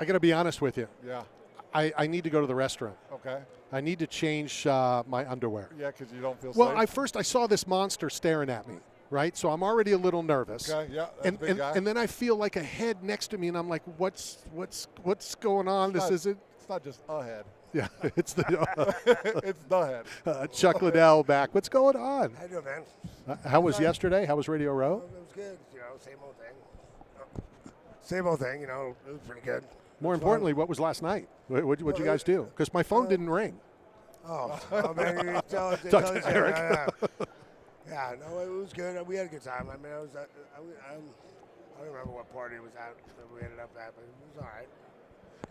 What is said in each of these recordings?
I got to be honest with you. Yeah. I need to go to the restroom. Okay. I need to change my underwear. Yeah, because you don't feel Well, safe. I saw this monster staring at me, right? So I'm already a little nervous. Okay, yeah, that's a big guy. And then I feel like a head next to me, and I'm like, what's going on? It's not just a head. Yeah, it's the it's the head. Chuck Liddell back. What's going on? How you doing, man? How was yesterday? How was Radio Row? It was good. Same old thing. Same old thing. It was pretty good. More importantly, what was last night? What'd you guys do? Because my phone didn't ring. Oh man, you tell Eric. Yeah, no, it was good. We had a good time. I mean, I don't remember what party it was at that we ended up at, but it was all right.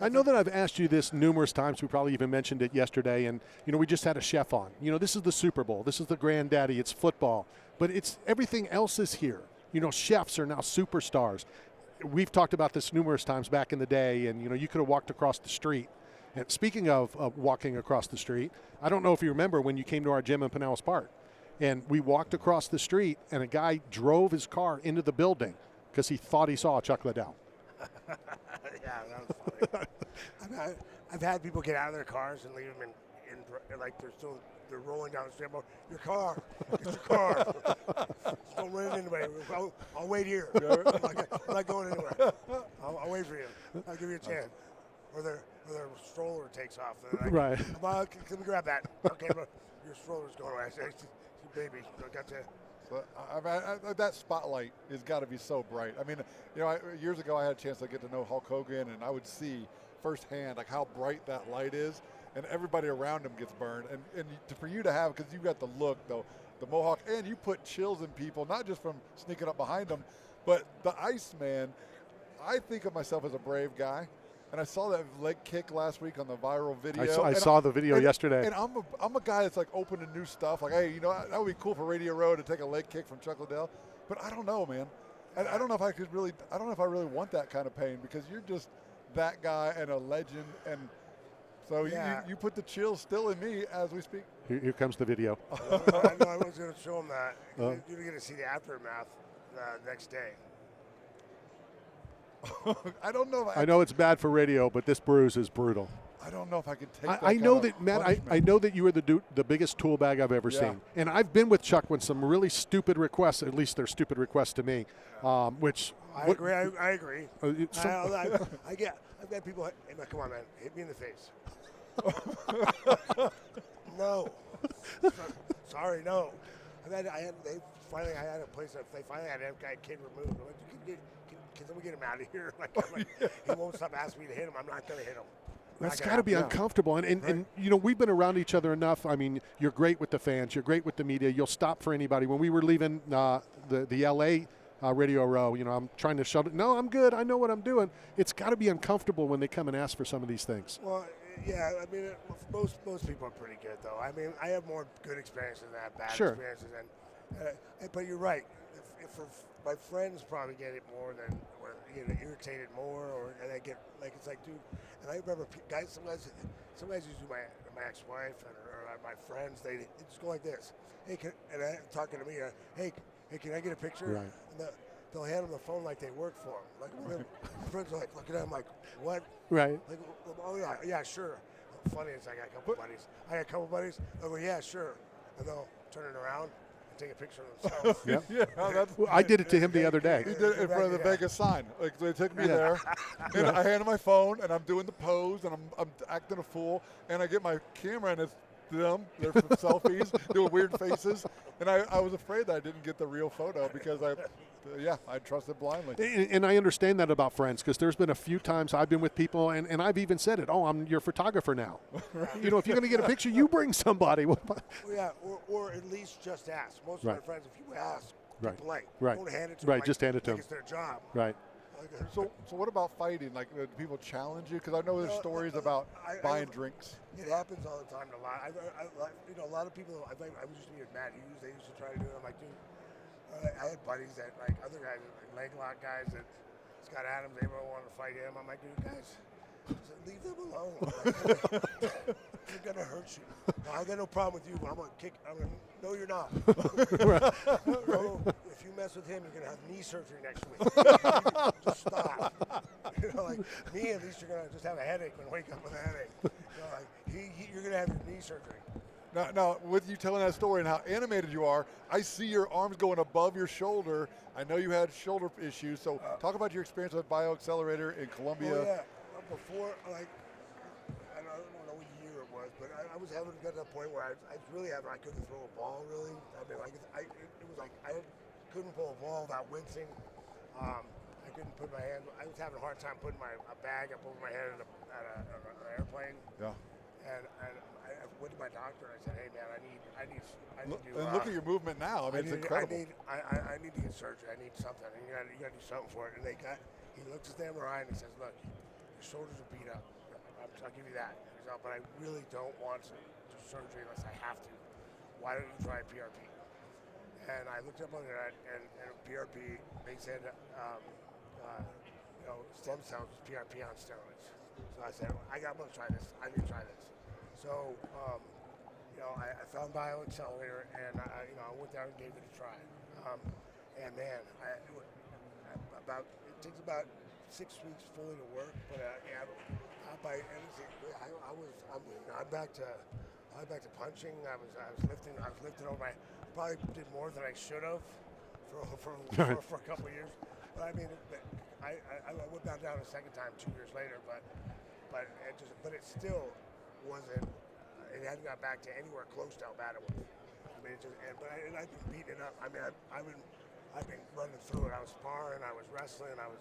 I know that I've asked you this numerous times. We probably even mentioned it yesterday. And, we just had a chef on. This is the Super Bowl. This is the granddaddy. It's football. But it's everything else is here. Chefs are now superstars. We've talked about this numerous times back in the day. And, you could have walked across the street. And speaking of walking across the street, I don't know if you remember when you came to our gym in Pinellas Park. And we walked across the street, and a guy drove his car into the building because he thought he saw Chuck Liddell. Yeah, that was funny. I've had people get out of their cars and leave them in like they're rolling down the street. Your car, it's your car. Don't run into anybody. I'll wait here. I'm not going anywhere. I'll wait for you. I'll give you a chance. Or their stroller takes off. Right. Can we grab that? Okay, but your stroller's going away. I say, baby, I got to. That spotlight has got to be so bright. I mean, years ago I had a chance to get to know Hulk Hogan, and I would see firsthand like how bright that light is, and everybody around him gets burned. And for you to have, because you got the look, though, the mohawk, and you put chills in people, not just from sneaking up behind them, but the Iceman. I think of myself as a brave guy. And I saw that leg kick last week on the viral video. I saw the video yesterday. And I'm a guy that's like open to new stuff. Like, hey, that would be cool for Radio Row to take a leg kick from Chuck Liddell. But I don't know, man. I don't know if I really want that kind of pain, because you're just that guy and a legend. And so you put the chills still in me as we speak. Here comes the video. I know I was going to show him that. You're going to see the aftermath the next day. I don't know. I know it's bad for radio, but this bruise is brutal. I don't know if I could take that. I know that, Matt. I know that you are the biggest tool bag I've ever seen, and I've been with Chuck when some really stupid requests. At least they're stupid requests to me. Which I agree. I agree. I've got people. Hey, man, come on, man, hit me in the face. No. Sorry, no. I had a place that they finally had a kid removed. I'm like, can someone get him out of here? He won't stop asking me to hit him. I'm not going to hit him. That's got to be uncomfortable. And we've been around each other enough. I mean, you're great with the fans. You're great with the media. You'll stop for anybody. When we were leaving the L.A. Radio Row, I'm trying to shut it. No, I'm good. I know what I'm doing. It's got to be uncomfortable when they come and ask for some of these things. Well, yeah. I mean, most people are pretty good, though. I mean, I have more good experiences than I have bad experiences. But you're right. If my friends probably get it more than, or irritated more, and I get it's like, dude. And I remember guys. Some guys used to my ex-wife or my friends. They just go like this. Hey, and I talking to me. Hey, can I get a picture? Right. And they'll hand them the phone like they work for them. Like my friends are like looking at them like, what? Right. Like, oh yeah, sure. Funny is I got a couple buddies. I go, yeah, sure. And they'll turn it around and take a picture of themselves. Well, I did it to him the other day. He did it in front of the Vegas sign. Like, they took me there, and I handed my phone, and I'm doing the pose, and I'm acting a fool, and I get my camera, and it's them. They're from selfies, doing weird faces, and I was afraid that I didn't get the real photo because I trusted blindly. And I understand that about friends, because there's been a few times I've been with people, and I've even said it. Oh, I'm your photographer now. Right. If you're going to get a picture, you bring somebody. Or at least just ask. Most of my friends, if you ask, be polite. Right. Don't hand it to them. Right. Just hand it to them. It's their job. Right. So what about fighting? Like, do people challenge you? Because I know there's stories about buying drinks. It happens all the time. A lot. A lot of people. I used to be with Matt Hughes. They used to try to do it. I'm like, dude. I had buddies that, like, other guys, like leg lock guys that Scott Adams, they wanted to fight him. I'm like, dude, guys, leave them alone. They're gonna hurt you. No, I got no problem with you, but I'm gonna kick. No, you're not. No, if you mess with him, you're gonna have knee surgery next week. Just stop. Like me, at least you're gonna just have a headache and wake up with a headache. You're gonna have your knee surgery. Now, with you telling that story and how animated you are, I see your arms going above your shoulder. I know you had shoulder issues, so talk about your experience with BioAccelerator in Colombia. Oh, yeah. Before, I don't know what year it was, but I was having to get to the point where I couldn't throw a ball, really. I mean, it was like I couldn't pull a ball without wincing. I couldn't put my hand. I was having a hard time putting a bag up over my head at an airplane. Yeah. And I went to my doctor and I said, "Hey man, I need to." And look at your movement now. I mean, it's incredible. I need to get surgery. I need something. And you got to do something for it. And he looks at the MRI and he says, "Look, your shoulders are beat up. I'll give you that. But I really don't want to do surgery unless I have to. Why don't you try PRP?" And I looked up on the internet, and PRP, they said, stem cells is PRP on steroids. So I said, I'm going to try this. I need to try this. So, I found BioAccelerator, and I went down and gave it a try. And man, it takes about 6 weeks fully to work, but I'm back to punching. I was lifting over my. Probably did more than I should have for a couple of years. But I mean, I went back down a second time 2 years later, but it still wasn't. It hadn't got back to anywhere close to how bad it was. I mean, I've been beating it up. I mean, I've been running through it. I was sparring, I was wrestling, I was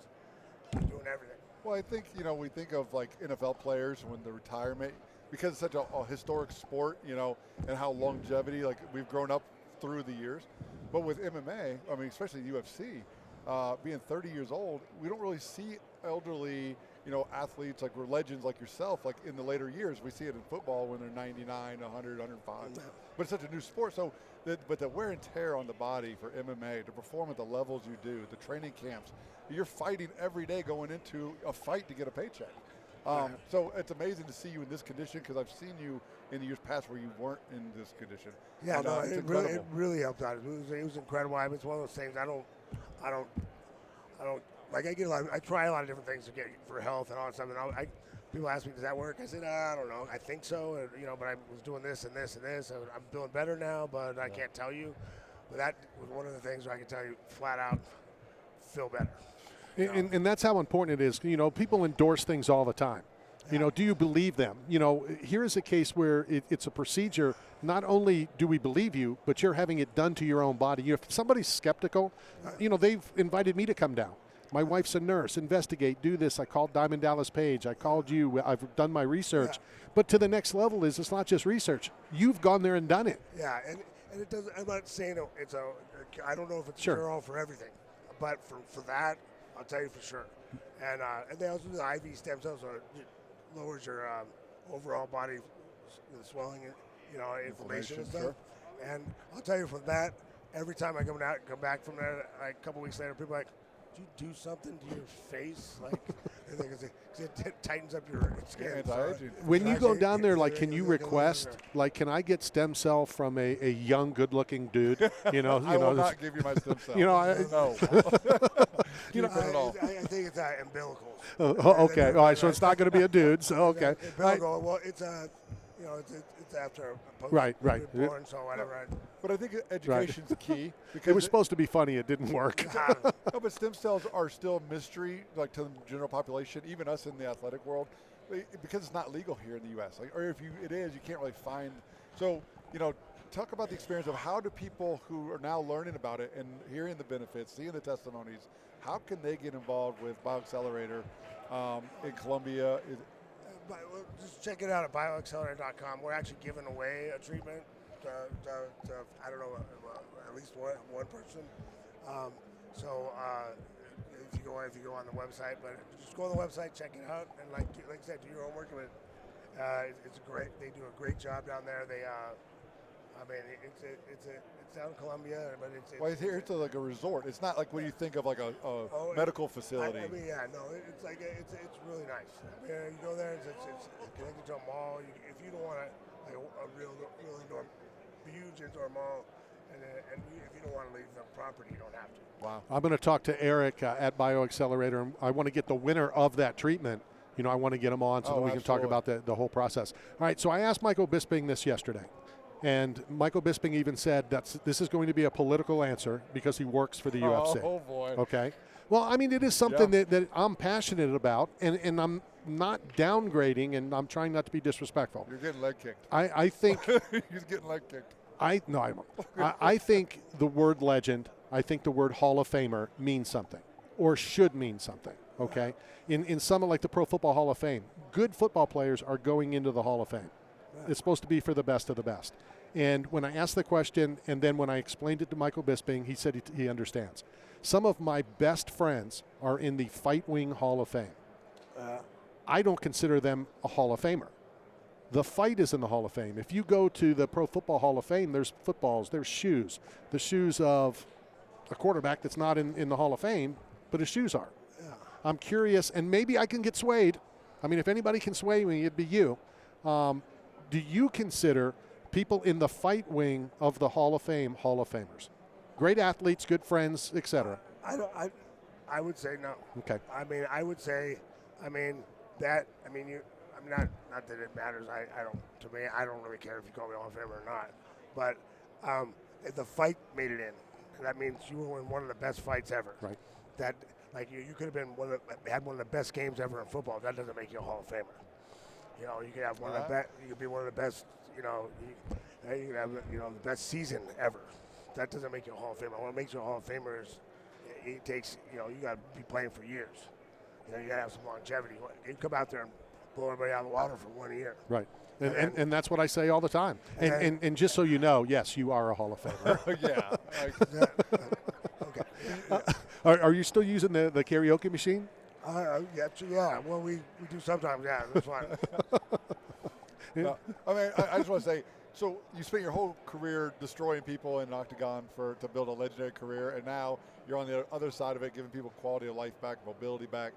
doing everything. Well, I think, we think of like NFL players when the retirement, because it's such a historic sport, and how longevity, like we've grown up through the years. But with MMA, I mean, especially UFC, being 30 years old, we don't really see elderly, athletes like we're legends like yourself, like in the later years. We see it in football when they're 99, 100, 105. But it's such a new sport. So, but the wear and tear on the body for MMA, to perform at the levels you do, the training camps, you're fighting every day going into a fight to get a paycheck. So it's amazing to see you in this condition, because I've seen you in the years past where you weren't in this condition. Yeah, it really helped out. It was incredible. I mean, it's one of those things. I don't like. I try a lot of different things to get for health and all that stuff. And people ask me, "Does that work?" I said, "I don't know. I think so. But I was doing this and this and this. So I'm feeling better now, but I can't tell you." But that was one of the things where I can tell you flat out, feel better. And that's how important it is. People endorse things all the time. Do you believe them? Here is a case where it's a procedure. Not only do we believe you, but you're having it done to your own body. If somebody's skeptical, they've invited me to come down. My wife's a nurse. Investigate, do this. I called Diamond Dallas Page. I called you. I've done my research. Yeah. But to the next level is it's not just research. You've gone there and done it. Yeah, and it doesn't. I'm not saying I don't know if it's a cure-all for everything, but for that, I'll tell you for sure. And they also do the IV stem cells, so it lowers your overall body swelling, inflammation and stuff. Sure. And I'll tell you from that, every time I come back from there, like a couple weeks later, people are like, "Did you do something to your face?" Like, because it tightens up your skin. When you go down there, like, can you request, like, can I get stem cell from a young, good-looking dude? I will not give you my stem cell. No. I think it's umbilicals. Okay. All right. So it's not going to be a dude. So okay. Umbilical. Well, it's it's after right. born, so whatever. But I think education's key, because it was supposed to be funny. It didn't work. No, but stem cells are still a mystery, like to the general population, even us in the athletic world, because it's not legal here in the U.S. Or if it is, you can't really find. So talk about the experience of how do people who are now learning about it and hearing the benefits, seeing the testimonies, how can they get involved with BioAccelerator in Colombia? Just check it out at bioaccelerator.com. We're actually giving away a treatment to I don't know, at least one person. So if you go on the website, but just go on the website, check it out, and like I said, do your homework. It's great. They do a great job down there. They, I mean, it's it's down in Columbia, but it's Well, it's like a resort. It's not like when you think of like a medical facility. I mean, yeah, no, it's like it's really nice. I mean, you go there, it's connected to a mall. If you don't want a really huge indoor mall, and if you don't want to leave the property, you don't have to. Wow. I'm going to talk to Eric at BioAccelerator, and I want to get the winner of that treatment. I want to get him on so that we can talk about the whole process. All right, so I asked Michael Bisping this yesterday, and Michael Bisping even said that this is going to be a political answer because he works for the UFC. Oh, boy. Okay. Well, I mean, it is something that I'm passionate about, and I'm not downgrading, and I'm trying not to be disrespectful. You're getting leg kicked. I think He's getting leg kicked. I think the word legend, I think the word Hall of Famer means something, or should mean something. Okay, in some like the Pro Football Hall of Fame, good football players are going into the Hall of Fame. It's supposed to be for the best of the best. And when I asked the question, and then when I explained it to Michael Bisping, he said he understands. Some of my best friends are in the Fight Wing Hall of Fame. I don't consider them a Hall of Famer. The fight is in the Hall of Fame. If you go to the Pro Football Hall of Fame, there's footballs, there's shoes. The shoes of a quarterback that's not in the Hall of Fame, but his shoes are. I'm curious, and maybe I can get swayed. I mean, if anybody can sway me, it'd be you. Do you consider people in the fight wing of the Hall of Fame Hall of Famers? Great athletes, good friends, etc. I would say no. Okay. I mean, I would say, not that it matters. I don't. To me, I don't really care if you call me Hall of Famer or not. But if the fight made it in, that means you were in one of the best fights ever. Right. That. Like you could have been had one of the best games ever in football. That doesn't make you a Hall of Famer. You could have one of the best. You could be one of the best. You could have the best season ever. That doesn't make you a Hall of Famer. What makes you a Hall of Famer is it takes. You got to be playing for years. You got to have some longevity. You come out there and blow everybody out of the water for 1 year. Right. And that's what I say all the time. And just so you know, yes, you are a Hall of Famer. Yeah. Okay. Are you still using the karaoke machine? Yeah. Well, we do sometimes. Yeah, that's fine. No, I just want to say, so you spent your whole career destroying people in an octagon to build a legendary career, and now you're on the other side of it, giving people quality of life back, mobility back.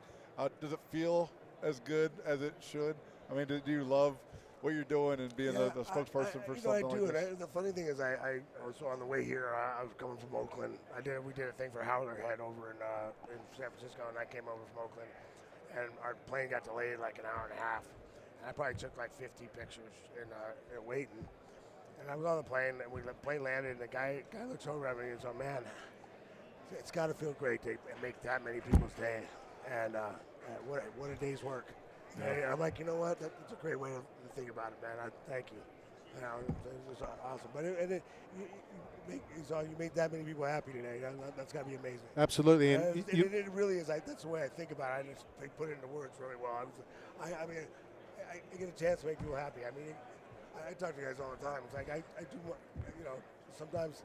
Does it feel as good as it should? I mean, do you love what you're doing and being the spokesperson for something like this? And the funny thing is, I was on the way here. I was coming from Oakland. We did a thing for Howlerhead over in San Francisco, and I came over from Oakland, and our plane got delayed like an hour and a half. And I probably took like 50 pictures in waiting. And I was on the plane, and the plane landed, and the guy looks over at me and says, "Man, it's got to feel great to make that many people's day, and what a day's work." Yeah. And I'm like, you know what? That's a great way to think about it, man. Thank you. It was awesome. But you made that many people happy today. That's got to be amazing. Absolutely. And it really is. That's the way I think about it. I put it into words really well. I get a chance to make people happy. I mean, I talk to guys all the time. It's like I do. Sometimes